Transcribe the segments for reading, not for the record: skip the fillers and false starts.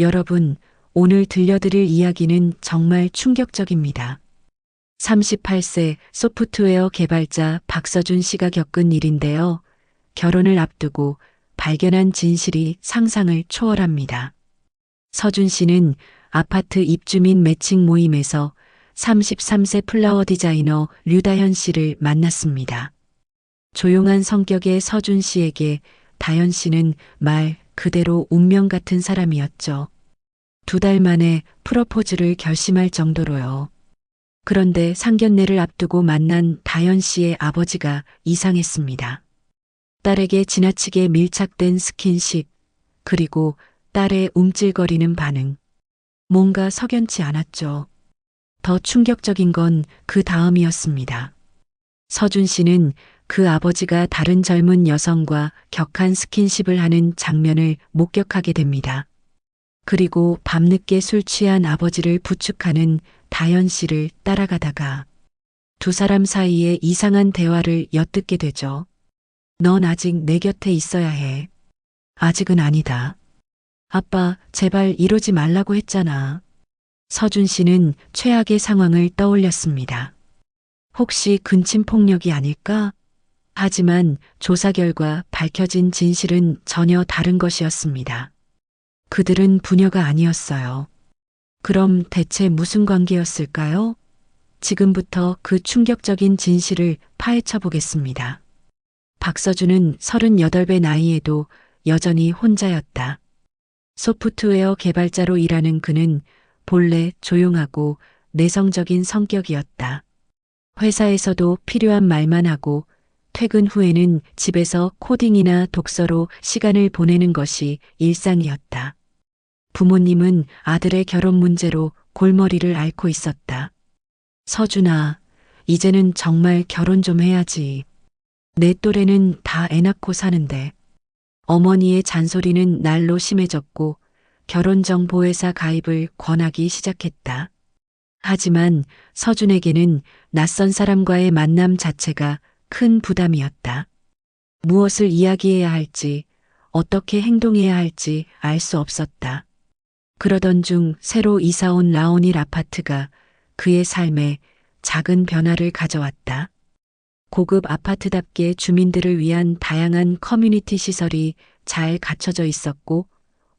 여러분, 오늘 들려드릴 이야기는 정말 충격적입니다. 38세 소프트웨어 개발자 박서준 씨가 겪은 일인데요. 결혼을 앞두고 발견한 진실이 상상을 초월합니다. 서준 씨는 아파트 입주민 매칭 모임에서 33세 플라워 디자이너 류다현 씨를 만났습니다. 조용한 성격의 서준 씨에게 다현 씨는 말 그대로 운명 같은 사람이었죠. 2달 만에 프러포즈를 결심할 정도로요. 그런데 상견례를 앞두고 만난 다현 씨의 아버지가 이상했습니다. 딸에게 지나치게 밀착된 스킨십, 그리고 딸의 움찔거리는 반응. 뭔가 석연치 않았죠. 더 충격적인 건 그 다음이었습니다. 서준 씨는 그 아버지가 다른 젊은 여성과 격한 스킨십을 하는 장면을 목격하게 됩니다. 그리고 밤늦게 술 취한 아버지를 부축하는 다현 씨를 따라가다가 두 사람 사이에 이상한 대화를 엿듣게 되죠. 넌 아직 내 곁에 있어야 해. 아직은 아니다. 아빠, 제발 이러지 말라고 했잖아. 서준 씨는 최악의 상황을 떠올렸습니다. 혹시 근친 폭력이 아닐까? 하지만 조사 결과 밝혀진 진실은 전혀 다른 것이었습니다. 그들은 부녀가 아니었어요. 그럼 대체 무슨 관계였을까요? 지금부터 그 충격적인 진실을 파헤쳐 보겠습니다. 박서준은 38배 나이에도 여전히 혼자였다. 소프트웨어 개발자로 일하는 그는 본래 조용하고 내성적인 성격이었다. 회사에서도 필요한 말만 하고 퇴근 후에는 집에서 코딩이나 독서로 시간을 보내는 것이 일상이었다. 부모님은 아들의 결혼 문제로 골머리를 앓고 있었다. 서준아, 이제는 정말 결혼 좀 해야지. 내 또래는 다 애 낳고 사는데. 어머니의 잔소리는 날로 심해졌고 결혼정보회사 가입을 권하기 시작했다. 하지만 서준에게는 낯선 사람과의 만남 자체가 큰 부담이었다. 무엇을 이야기해야 할지, 어떻게 행동해야 할지 알 수 없었다. 그러던 중 새로 이사온 라온일 아파트가 그의 삶에 작은 변화를 가져왔다. 고급 아파트답게 주민들을 위한 다양한 커뮤니티 시설이 잘 갖춰져 있었고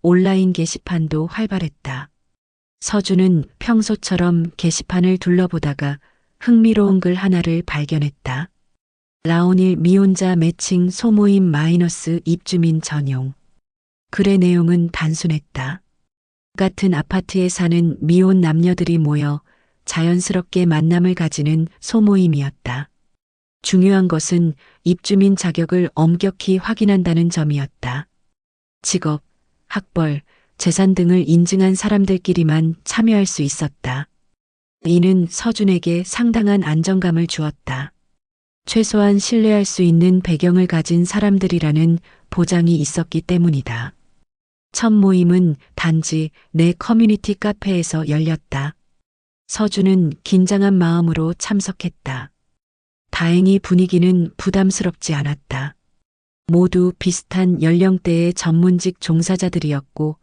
온라인 게시판도 활발했다. 서준은 평소처럼 게시판을 둘러보다가 흥미로운 글 하나를 발견했다. 라온일 미혼자 매칭 소모임 마이너스 입주민 전용. 글의 내용은 단순했다. 같은 아파트에 사는 미혼 남녀들이 모여 자연스럽게 만남을 가지는 소모임이었다. 중요한 것은 입주민 자격을 엄격히 확인한다는 점이었다. 직업, 학벌, 재산 등을 인증한 사람들끼리만 참여할 수 있었다. 이는 서준에게 상당한 안정감을 주었다. 최소한 신뢰할 수 있는 배경을 가진 사람들이라는 보장이 있었기 때문이다. 첫 모임은 단지 내 커뮤니티 카페에서 열렸다. 서준은 긴장한 마음으로 참석했다. 다행히 분위기는 부담스럽지 않았다. 모두 비슷한 연령대의 전문직 종사자들이었고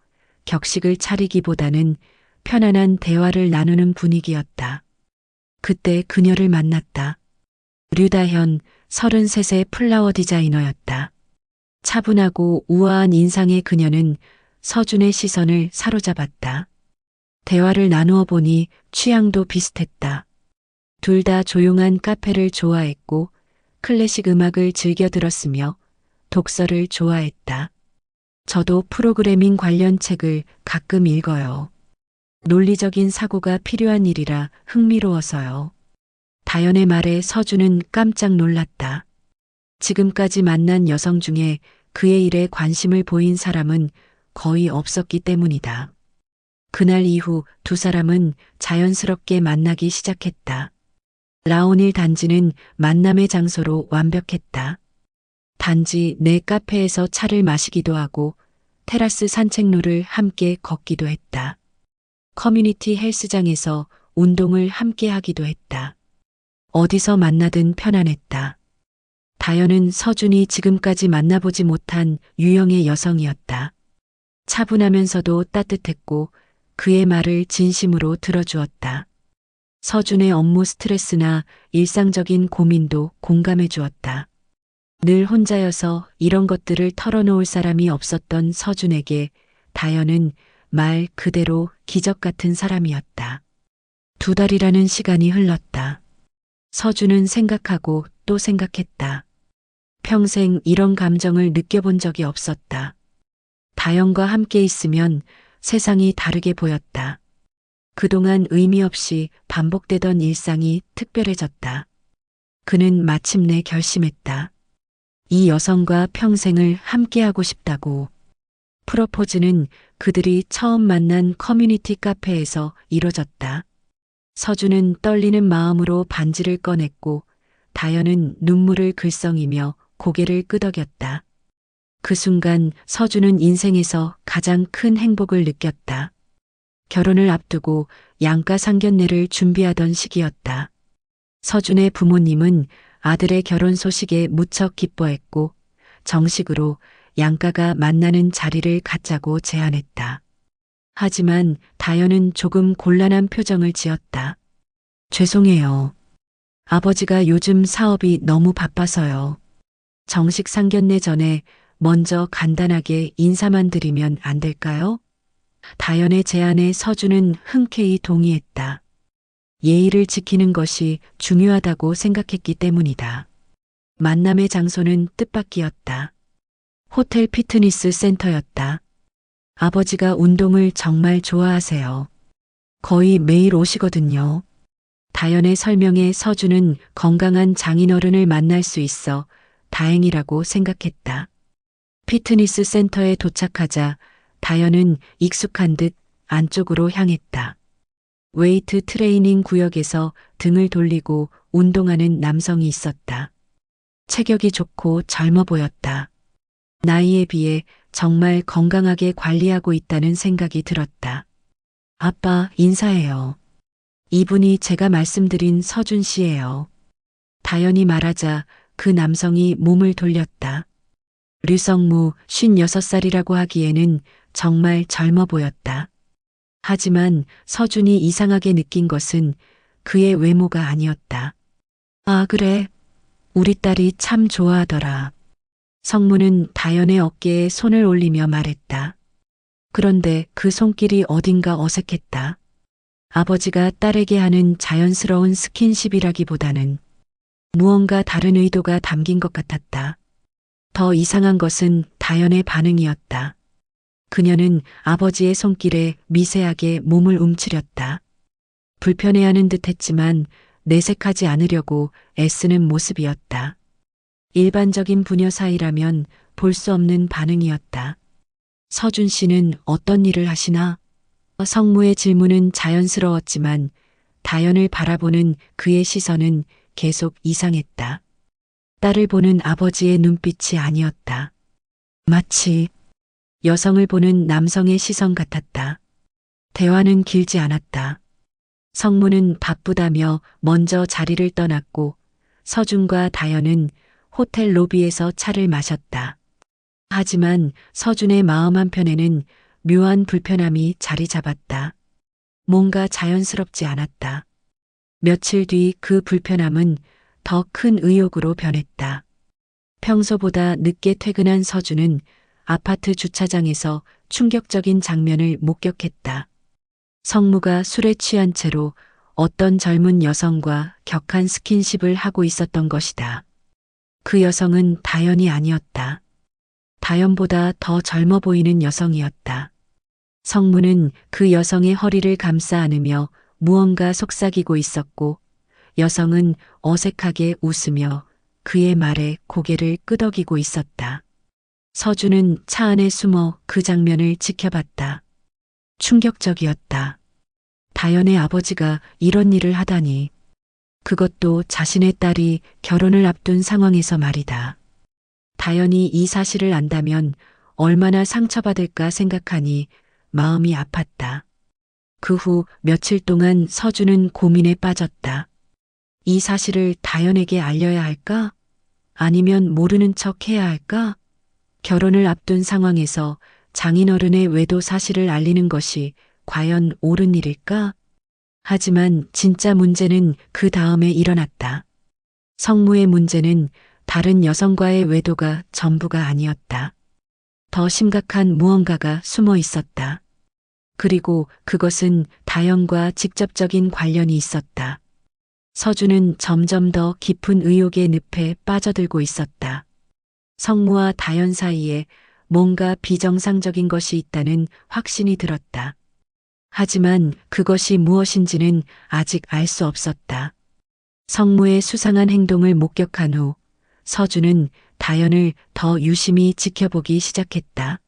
격식을 차리기보다는 편안한 대화를 나누는 분위기였다. 그때 그녀를 만났다. 류다현, 33세 플라워 디자이너였다. 차분하고 우아한 인상의 그녀는 서준의 시선을 사로잡았다. 대화를 나누어 보니 취향도 비슷했다. 둘 다 조용한 카페를 좋아했고 클래식 음악을 즐겨 들었으며 독서를 좋아했다. 저도 프로그래밍 관련 책을 가끔 읽어요. 논리적인 사고가 필요한 일이라 흥미로워서요. 다현의 말에 서준은 깜짝 놀랐다. 지금까지 만난 여성 중에 그의 일에 관심을 보인 사람은 거의 없었기 때문이다. 그날 이후 두 사람은 자연스럽게 만나기 시작했다. 라온일 단지는 만남의 장소로 완벽했다. 단지 내 카페에서 차를 마시기도 하고 테라스 산책로를 함께 걷기도 했다. 커뮤니티 헬스장에서 운동을 함께 하기도 했다. 어디서 만나든 편안했다. 다현은 서준이 지금까지 만나보지 못한 유형의 여성이었다. 차분하면서도 따뜻했고 그의 말을 진심으로 들어주었다. 서준의 업무 스트레스나 일상적인 고민도 공감해 주었다. 늘 혼자여서 이런 것들을 털어놓을 사람이 없었던 서준에게 다현은 말 그대로 기적 같은 사람이었다. 2달이라는 시간이 흘렀다. 서준은 생각하고 또 생각했다. 평생 이런 감정을 느껴본 적이 없었다. 다현과 함께 있으면 세상이 다르게 보였다. 그동안 의미 없이 반복되던 일상이 특별해졌다. 그는 마침내 결심했다. 이 여성과 평생을 함께하고 싶다고. 프로포즈는 그들이 처음 만난 커뮤니티 카페에서 이뤄졌다. 서준은 떨리는 마음으로 반지를 꺼냈고 다현은 눈물을 글썽이며 고개를 끄덕였다. 그 순간 서준은 인생에서 가장 큰 행복을 느꼈다. 결혼을 앞두고 양가 상견례를 준비하던 시기였다. 서준의 부모님은 아들의 결혼 소식에 무척 기뻐했고 정식으로 양가가 만나는 자리를 갖자고 제안했다. 하지만 다현은 조금 곤란한 표정을 지었다. 죄송해요. 아버지가 요즘 사업이 너무 바빠서요. 정식 상견례 전에 먼저 간단하게 인사만 드리면 안 될까요? 다현의 제안에 서준은 흔쾌히 동의했다. 예의를 지키는 것이 중요하다고 생각했기 때문이다. 만남의 장소는 뜻밖이었다. 호텔 피트니스 센터였다. 아버지가 운동을 정말 좋아하세요. 거의 매일 오시거든요. 다현의 설명에 서준은 건강한 장인어른을 만날 수 있어 다행이라고 생각했다. 피트니스 센터에 도착하자 다현은 익숙한 듯 안쪽으로 향했다. 웨이트 트레이닝 구역에서 등을 돌리고 운동하는 남성이 있었다. 체격이 좋고 젊어 보였다. 나이에 비해 정말 건강하게 관리하고 있다는 생각이 들었다. 아빠, 인사해요. 이분이 제가 말씀드린 서준 씨예요. 다현이 말하자 그 남성이 몸을 돌렸다. 류성무 56살이라고 하기에는 정말 젊어 보였다. 하지만 서준이 이상하게 느낀 것은 그의 외모가 아니었다. 아, 그래. 우리 딸이 참 좋아하더라. 성무는 다현의 어깨에 손을 올리며 말했다. 그런데 그 손길이 어딘가 어색했다. 아버지가 딸에게 하는 자연스러운 스킨십이라기보다는 무언가 다른 의도가 담긴 것 같았다. 더 이상한 것은 다현의 반응이었다. 그녀는 아버지의 손길에 미세하게 몸을 움츠렸다. 불편해하는 듯 했지만 내색하지 않으려고 애쓰는 모습이었다. 일반적인 부녀 사이라면 볼 수 없는 반응이었다. 서준 씨는 어떤 일을 하시나? 성무의 질문은 자연스러웠지만 다현을 바라보는 그의 시선은 계속 이상했다. 딸을 보는 아버지의 눈빛이 아니었다. 마치 여성을 보는 남성의 시선 같았다. 대화는 길지 않았다. 성무는 바쁘다며 먼저 자리를 떠났고 서준과 다현은 호텔 로비에서 차를 마셨다. 하지만 서준의 마음 한편에는 묘한 불편함이 자리 잡았다. 뭔가 자연스럽지 않았다. 며칠 뒤 그 불편함은 더 큰 의욕으로 변했다. 평소보다 늦게 퇴근한 서준은 아파트 주차장에서 충격적인 장면을 목격했다. 성무가 술에 취한 채로 어떤 젊은 여성과 격한 스킨십을 하고 있었던 것이다. 그 여성은 다현이 아니었다. 다현보다 더 젊어 보이는 여성이었다. 성무는 그 여성의 허리를 감싸 안으며 무언가 속삭이고 있었고 여성은 어색하게 웃으며 그의 말에 고개를 끄덕이고 있었다. 서준은 차 안에 숨어 그 장면을 지켜봤다. 충격적이었다. 다현의 아버지가 이런 일을 하다니. 그것도 자신의 딸이 결혼을 앞둔 상황에서 말이다. 다현이 이 사실을 안다면 얼마나 상처받을까 생각하니 마음이 아팠다. 그 후 며칠 동안 서준은 고민에 빠졌다. 이 사실을 다현에게 알려야 할까? 아니면 모르는 척 해야 할까? 결혼을 앞둔 상황에서 장인어른의 외도 사실을 알리는 것이 과연 옳은 일일까? 하지만 진짜 문제는 그 다음에 일어났다. 성무의 문제는 다른 여성과의 외도가 전부가 아니었다. 더 심각한 무언가가 숨어 있었다. 그리고 그것은 다연과 직접적인 관련이 있었다. 서준은 점점 더 깊은 의혹의 늪에 빠져들고 있었다. 성무와 다연 사이에 뭔가 비정상적인 것이 있다는 확신이 들었다. 하지만 그것이 무엇인지는 아직 알 수 없었다. 성무의 수상한 행동을 목격한 후 서준은 다연을 더 유심히 지켜보기 시작했다.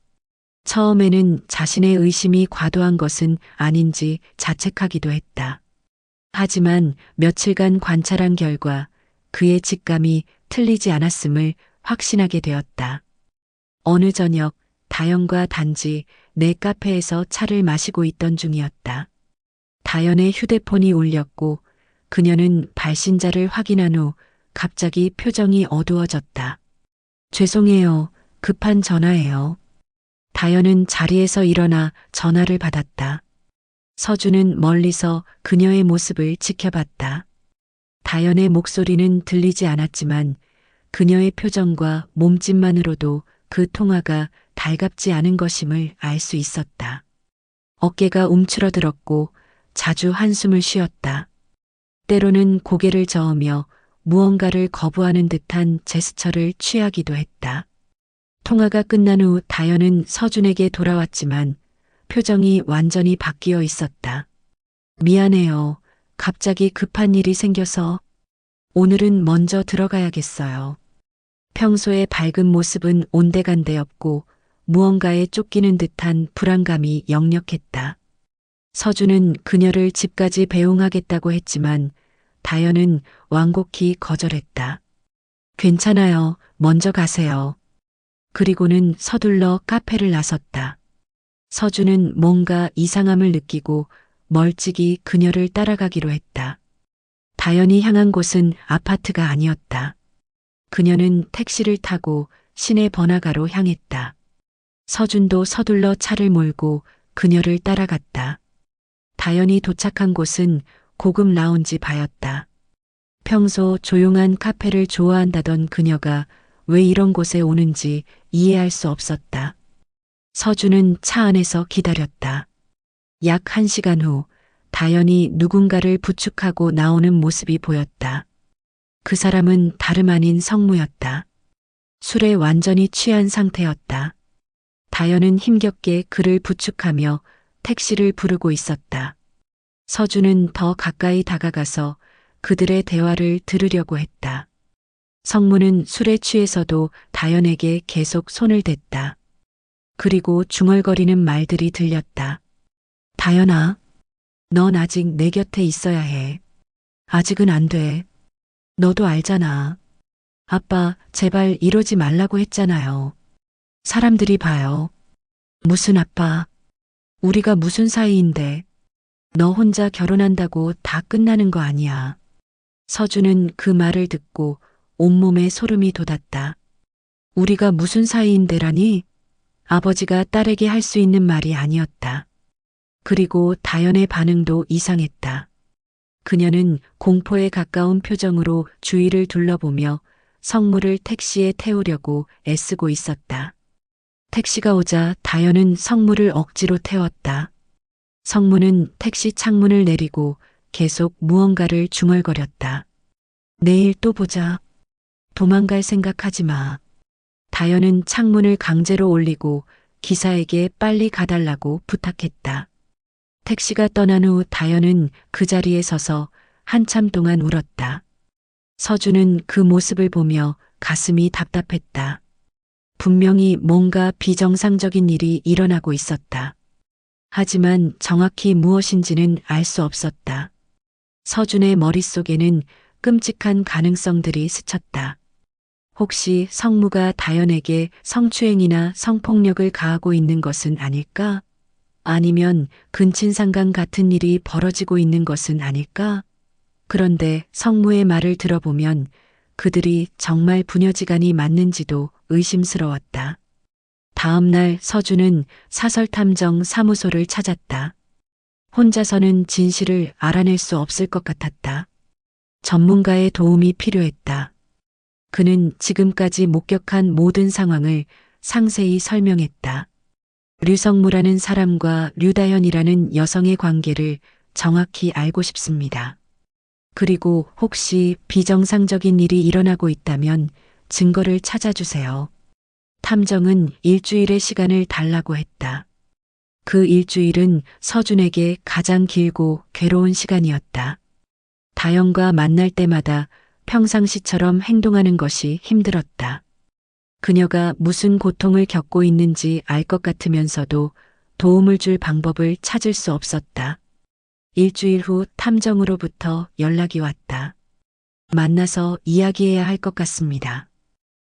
처음에는 자신의 의심이 과도한 것은 아닌지 자책하기도 했다. 하지만 며칠간 관찰한 결과 그의 직감이 틀리지 않았음을 확신하게 되었다. 어느 저녁 다연과 단지 내 카페에서 차를 마시고 있던 중이었다. 다연의 휴대폰이 울렸고 그녀는 발신자를 확인한 후 갑자기 표정이 어두워졌다. 죄송해요. 급한 전화예요. 다연은 자리에서 일어나 전화를 받았다. 서준은 멀리서 그녀의 모습을 지켜봤다. 다연의 목소리는 들리지 않았지만 그녀의 표정과 몸짓만으로도 그 통화가 달갑지 않은 것임을 알 수 있었다. 어깨가 움츠러들었고 자주 한숨을 쉬었다. 때로는 고개를 저으며 무언가를 거부하는 듯한 제스처를 취하기도 했다. 통화가 끝난 후 다연은 서준에게 돌아왔지만 표정이 완전히 바뀌어 있었다. 미안해요. 갑자기 급한 일이 생겨서 오늘은 먼저 들어가야겠어요. 평소의 밝은 모습은 온데간데 없고 무언가에 쫓기는 듯한 불안감이 역력했다. 서준은 그녀를 집까지 배웅하겠다고 했지만 다연은 완곡히 거절했다. 괜찮아요. 먼저 가세요. 그리고는 서둘러 카페를 나섰다. 서준은 뭔가 이상함을 느끼고 멀찍이 그녀를 따라가기로 했다. 다연이 향한 곳은 아파트가 아니었다. 그녀는 택시를 타고 시내 번화가로 향했다. 서준도 서둘러 차를 몰고 그녀를 따라갔다. 다연이 도착한 곳은 고급 라운지 바였다. 평소 조용한 카페를 좋아한다던 그녀가 왜 이런 곳에 오는지 이해할 수 없었다. 서준은 차 안에서 기다렸다. 약 1시간 후 다연이 누군가를 부축하고 나오는 모습이 보였다. 그 사람은 다름 아닌 성무였다. 술에 완전히 취한 상태였다. 다연은 힘겹게 그를 부축하며 택시를 부르고 있었다. 서준은 더 가까이 다가가서 그들의 대화를 들으려고 했다. 성무는 술에 취해서도 다연에게 계속 손을 댔다. 그리고 중얼거리는 말들이 들렸다. 다연아, 넌 아직 내 곁에 있어야 해. 아직은 안 돼. 너도 알잖아. 아빠, 제발 이러지 말라고 했잖아요. 사람들이 봐요. 무슨 아빠? 우리가 무슨 사이인데. 너 혼자 결혼한다고 다 끝나는 거 아니야. 서준은 그 말을 듣고 온몸에 소름이 돋았다. 우리가 무슨 사이인데라니? 아버지가 딸에게 할 수 있는 말이 아니었다. 그리고 다연의 반응도 이상했다. 그녀는 공포에 가까운 표정으로 주위를 둘러보며 성무를 택시에 태우려고 애쓰고 있었다. 택시가 오자 다연은 성무를 억지로 태웠다. 성무는 택시 창문을 내리고 계속 무언가를 중얼거렸다. 내일 또 보자. 도망갈 생각하지 마. 다연은 창문을 강제로 올리고 기사에게 빨리 가달라고 부탁했다. 택시가 떠난 후 다연은 그 자리에 서서 한참 동안 울었다. 서준은 그 모습을 보며 가슴이 답답했다. 분명히 뭔가 비정상적인 일이 일어나고 있었다. 하지만 정확히 무엇인지는 알 수 없었다. 서준의 머릿속에는 끔찍한 가능성들이 스쳤다. 혹시 성무가 다연에게 성추행이나 성폭력을 가하고 있는 것은 아닐까? 아니면 근친상간 같은 일이 벌어지고 있는 것은 아닐까? 그런데 성무의 말을 들어보면 그들이 정말 부녀지간이 맞는지도 의심스러웠다. 다음 날 서준은 사설탐정 사무소를 찾았다. 혼자서는 진실을 알아낼 수 없을 것 같았다. 전문가의 도움이 필요했다. 그는 지금까지 목격한 모든 상황을 상세히 설명했다. 류성무라는 사람과 류다현이라는 여성의 관계를 정확히 알고 싶습니다. 그리고 혹시 비정상적인 일이 일어나고 있다면 증거를 찾아주세요. 탐정은 일주일의 시간을 달라고 했다. 그 일주일은 서준에게 가장 길고 괴로운 시간이었다. 다영과 만날 때마다 평상시처럼 행동하는 것이 힘들었다. 그녀가 무슨 고통을 겪고 있는지 알 것 같으면서도 도움을 줄 방법을 찾을 수 없었다. 일주일 후 탐정으로부터 연락이 왔다. 만나서 이야기해야 할 것 같습니다.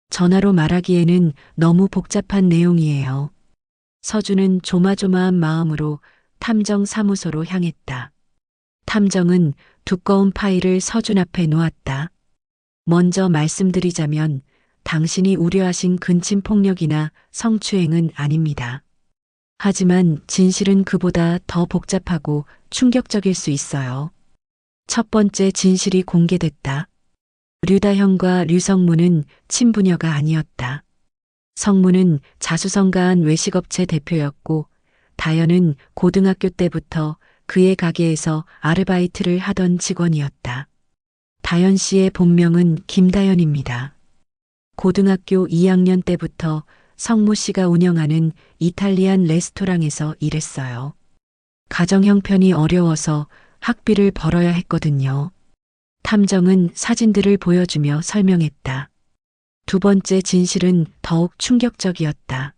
전화로 말하기에는 너무 복잡한 내용이에요. 서준은 조마조마한 마음으로 탐정 사무소로 향했다. 탐정은 두꺼운 파일을 서준 앞에 놓았다. 먼저 말씀드리자면 당신이 우려하신 근친폭력이나 성추행은 아닙니다. 하지만 진실은 그보다 더 복잡하고 충격적일 수 있어요. 첫 번째 진실이 공개됐다. 류다현과 류성무는 친부녀가 아니었다. 성무는 자수성가한 외식업체 대표였고 다현은 고등학교 때부터 그의 가게에서 아르바이트를 하던 직원이었다. 다현 씨의 본명은 김다현입니다. 고등학교 2학년 때부터 성무 씨가 운영하는 이탈리안 레스토랑에서 일했어요. 가정 형편이 어려워서 학비를 벌어야 했거든요. 탐정은 사진들을 보여주며 설명했다. 두 번째 진실은 더욱 충격적이었다.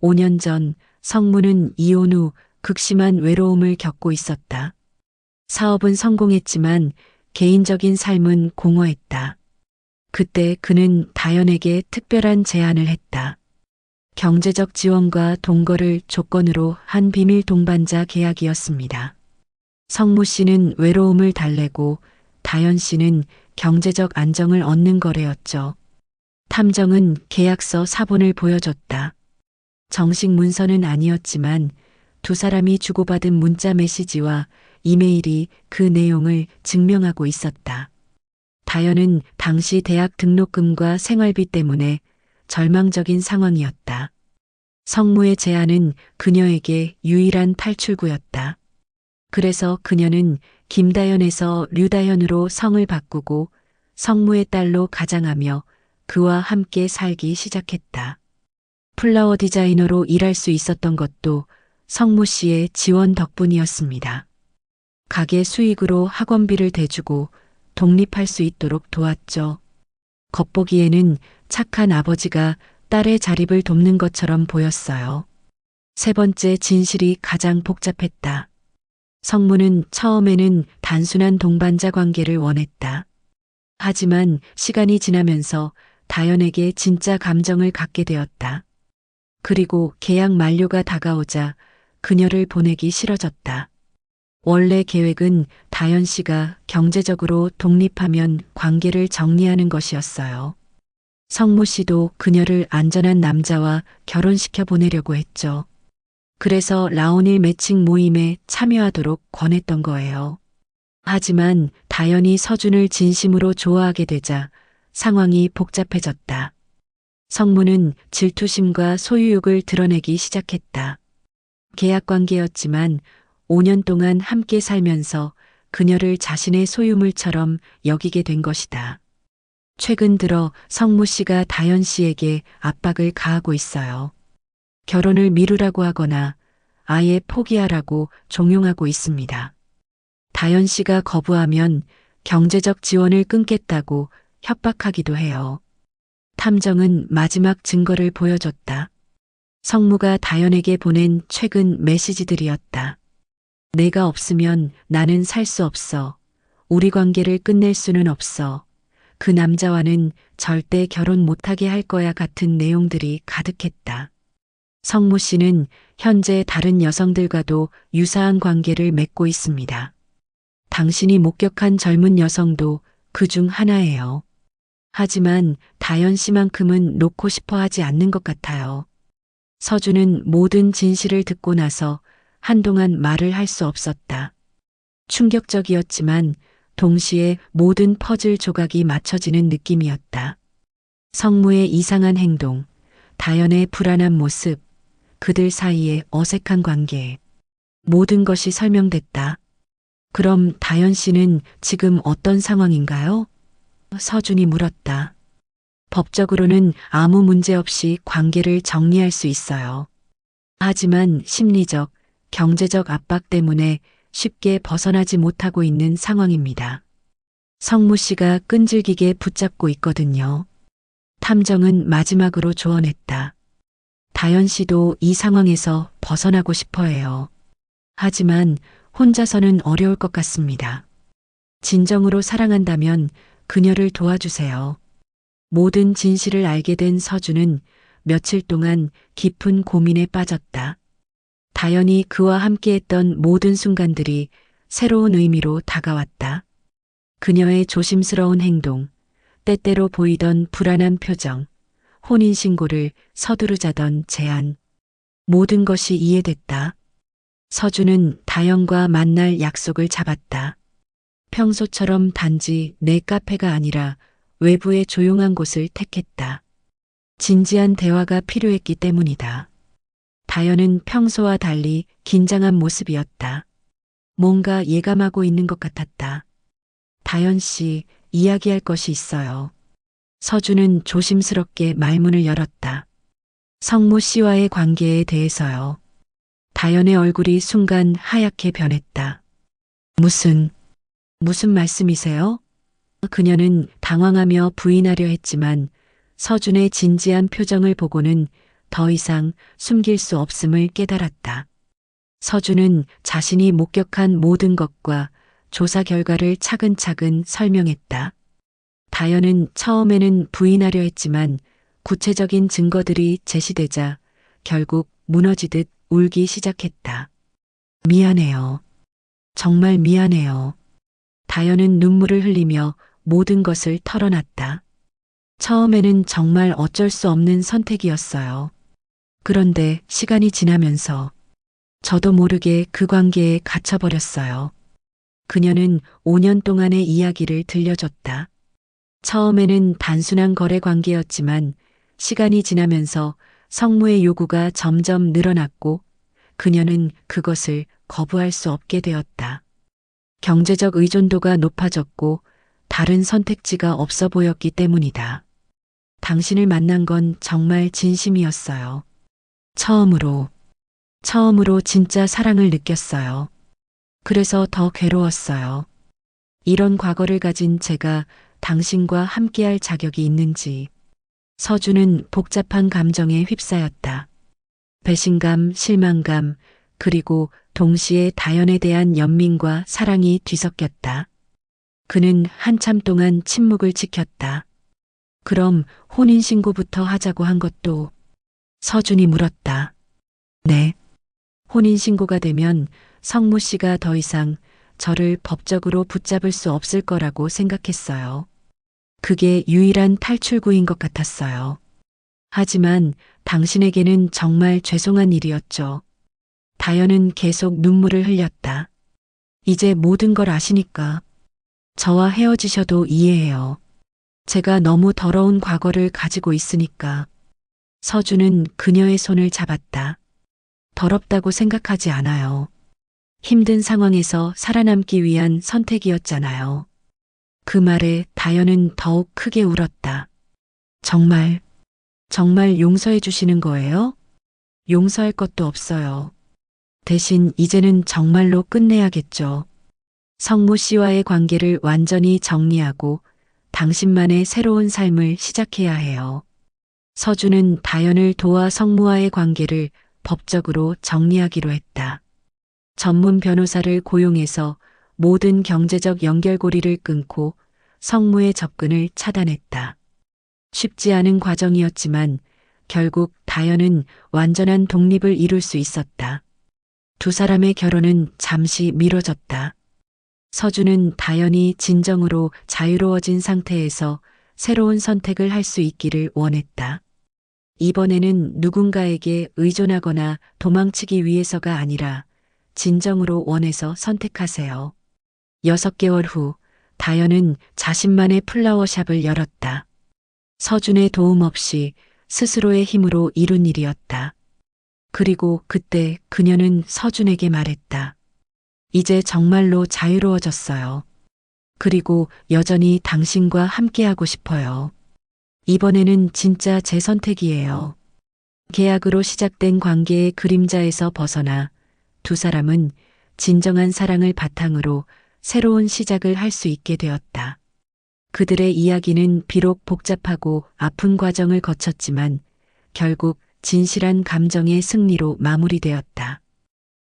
5년 전 성무는 이혼 후 극심한 외로움을 겪고 있었다. 사업은 성공했지만 개인적인 삶은 공허했다. 그때 그는 다현에게 특별한 제안을 했다. 경제적 지원과 동거를 조건으로 한 비밀 동반자 계약이었습니다. 성무 씨는 외로움을 달래고 다현 씨는 경제적 안정을 얻는 거래였죠. 탐정은 계약서 사본을 보여줬다. 정식 문서는 아니었지만 두 사람이 주고받은 문자 메시지와 이메일이 그 내용을 증명하고 있었다. 다현은 당시 대학 등록금과 생활비 때문에 절망적인 상황이었다. 성무의 제안은 그녀에게 유일한 탈출구였다. 그래서 그녀는 김다현에서 류다현으로 성을 바꾸고 성무의 딸로 가장하며 그와 함께 살기 시작했다. 플라워 디자이너로 일할 수 있었던 것도 성무 씨의 지원 덕분이었습니다. 가게 수익으로 학원비를 대주고 독립할 수 있도록 도왔죠. 겉보기에는 착한 아버지가 딸의 자립을 돕는 것처럼 보였어요. 세 번째 진실이 가장 복잡했다. 성무는 처음에는 단순한 동반자 관계를 원했다. 하지만 시간이 지나면서 다현에게 진짜 감정을 갖게 되었다. 그리고 계약 만료가 다가오자 그녀를 보내기 싫어졌다. 원래 계획은 다현 씨가 경제적으로 독립하면 관계를 정리하는 것이었어요. 성무 씨도 그녀를 안전한 남자와 결혼시켜 보내려고 했죠. 그래서 라온일 매칭 모임에 참여하도록 권했던 거예요. 하지만 다현이 서준을 진심으로 좋아하게 되자 상황이 복잡해졌다. 성무는 질투심과 소유욕을 드러내기 시작했다. 계약 관계였지만 5년 동안 함께 살면서 그녀를 자신의 소유물처럼 여기게 된 것이다. 최근 들어 성무 씨가 다현 씨에게 압박을 가하고 있어요. 결혼을 미루라고 하거나 아예 포기하라고 종용하고 있습니다. 다현 씨가 거부하면 경제적 지원을 끊겠다고 협박하기도 해요. 탐정은 마지막 증거를 보여줬다. 성무가 다현에게 보낸 최근 메시지들이었다. 내가 없으면 나는 살 수 없어. 우리 관계를 끝낼 수는 없어. 그 남자와는 절대 결혼 못하게 할 거야 같은 내용들이 가득했다. 성무 씨는 현재 다른 여성들과도 유사한 관계를 맺고 있습니다. 당신이 목격한 젊은 여성도 그 중 하나예요. 하지만 다현 씨만큼은 놓고 싶어 하지 않는 것 같아요. 서준은 모든 진실을 듣고 나서 한동안 말을 할 수 없었다. 충격적이었지만 동시에 모든 퍼즐 조각이 맞춰지는 느낌이었다. 성무의 이상한 행동, 다연의 불안한 모습, 그들 사이의 어색한 관계. 모든 것이 설명됐다. 그럼 다연 씨는 지금 어떤 상황인가요? 서준이 물었다. 법적으로는 아무 문제 없이 관계를 정리할 수 있어요. 하지만 심리적, 경제적 압박 때문에 쉽게 벗어나지 못하고 있는 상황입니다. 성무 씨가 끈질기게 붙잡고 있거든요. 탐정은 마지막으로 조언했다. 다연 씨도 이 상황에서 벗어나고 싶어 해요. 하지만 혼자서는 어려울 것 같습니다. 진정으로 사랑한다면 그녀를 도와주세요. 모든 진실을 알게 된 서준은 며칠 동안 깊은 고민에 빠졌다. 다연이 그와 함께했던 모든 순간들이 새로운 의미로 다가왔다. 그녀의 조심스러운 행동, 때때로 보이던 불안한 표정, 혼인신고를 서두르자던 제안. 모든 것이 이해됐다. 서준은 다연과 만날 약속을 잡았다. 평소처럼 단지 내 카페가 아니라 외부의 조용한 곳을 택했다. 진지한 대화가 필요했기 때문이다. 다연은 평소와 달리 긴장한 모습이었다. 뭔가 예감하고 있는 것 같았다. 다연 씨, 이야기할 것이 있어요. 서준은 조심스럽게 말문을 열었다. 성무 씨와의 관계에 대해서요. 다연의 얼굴이 순간 하얗게 변했다. 무슨 말씀이세요? 그녀는 당황하며 부인하려 했지만 서준의 진지한 표정을 보고는 더 이상 숨길 수 없음을 깨달았다. 서준은 자신이 목격한 모든 것과 조사 결과를 차근차근 설명했다. 다연은 처음에는 부인하려 했지만 구체적인 증거들이 제시되자 결국 무너지듯 울기 시작했다. 미안해요. 정말 미안해요. 다연은 눈물을 흘리며 모든 것을 털어놨다. 처음에는 정말 어쩔 수 없는 선택이었어요. 그런데 시간이 지나면서 저도 모르게 그 관계에 갇혀버렸어요. 그녀는 5년 동안의 이야기를 들려줬다. 처음에는 단순한 거래 관계였지만 시간이 지나면서 성무의 요구가 점점 늘어났고 그녀는 그것을 거부할 수 없게 되었다. 경제적 의존도가 높아졌고 다른 선택지가 없어 보였기 때문이다. 당신을 만난 건 정말 진심이었어요. 처음으로 진짜 사랑을 느꼈어요. 그래서 더 괴로웠어요. 이런 과거를 가진 제가 당신과 함께할 자격이 있는지. 서준은 복잡한 감정에 휩싸였다. 배신감, 실망감, 그리고 동시에 다연에 대한 연민과 사랑이 뒤섞였다. 그는 한참 동안 침묵을 지켰다. 그럼 혼인신고부터 하자고 한 것도? 서준이 물었다. 네. 혼인신고가 되면 성무 씨가 더 이상 저를 법적으로 붙잡을 수 없을 거라고 생각했어요. 그게 유일한 탈출구인 것 같았어요. 하지만 당신에게는 정말 죄송한 일이었죠. 다연은 계속 눈물을 흘렸다. 이제 모든 걸 아시니까 저와 헤어지셔도 이해해요. 제가 너무 더러운 과거를 가지고 있으니까. 서준은 그녀의 손을 잡았다. 더럽다고 생각하지 않아요. 힘든 상황에서 살아남기 위한 선택이었잖아요. 그 말에 다연은 더욱 크게 울었다. 정말 용서해 주시는 거예요? 용서할 것도 없어요. 대신 이제는 정말로 끝내야겠죠. 성무 씨와의 관계를 완전히 정리하고 당신만의 새로운 삶을 시작해야 해요. 서준은 다연을 도와 성무와의 관계를 법적으로 정리하기로 했다. 전문 변호사를 고용해서 모든 경제적 연결고리를 끊고 성무의 접근을 차단했다. 쉽지 않은 과정이었지만 결국 다연은 완전한 독립을 이룰 수 있었다. 두 사람의 결혼은 잠시 미뤄졌다. 서준은 다연이 진정으로 자유로워진 상태에서 새로운 선택을 할 수 있기를 원했다. 이번에는 누군가에게 의존하거나 도망치기 위해서가 아니라 진정으로 원해서 선택하세요. 6개월 후, 다현은 자신만의 플라워샵을 열었다. 서준의 도움 없이 스스로의 힘으로 이룬 일이었다. 그리고 그때 그녀는 서준에게 말했다. 이제 정말로 자유로워졌어요. 그리고 여전히 당신과 함께하고 싶어요. 이번에는 진짜 제 선택이에요. 계약으로 시작된 관계의 그림자에서 벗어나 두 사람은 진정한 사랑을 바탕으로 새로운 시작을 할 수 있게 되었다. 그들의 이야기는 비록 복잡하고 아픈 과정을 거쳤지만 결국 진실한 감정의 승리로 마무리되었다.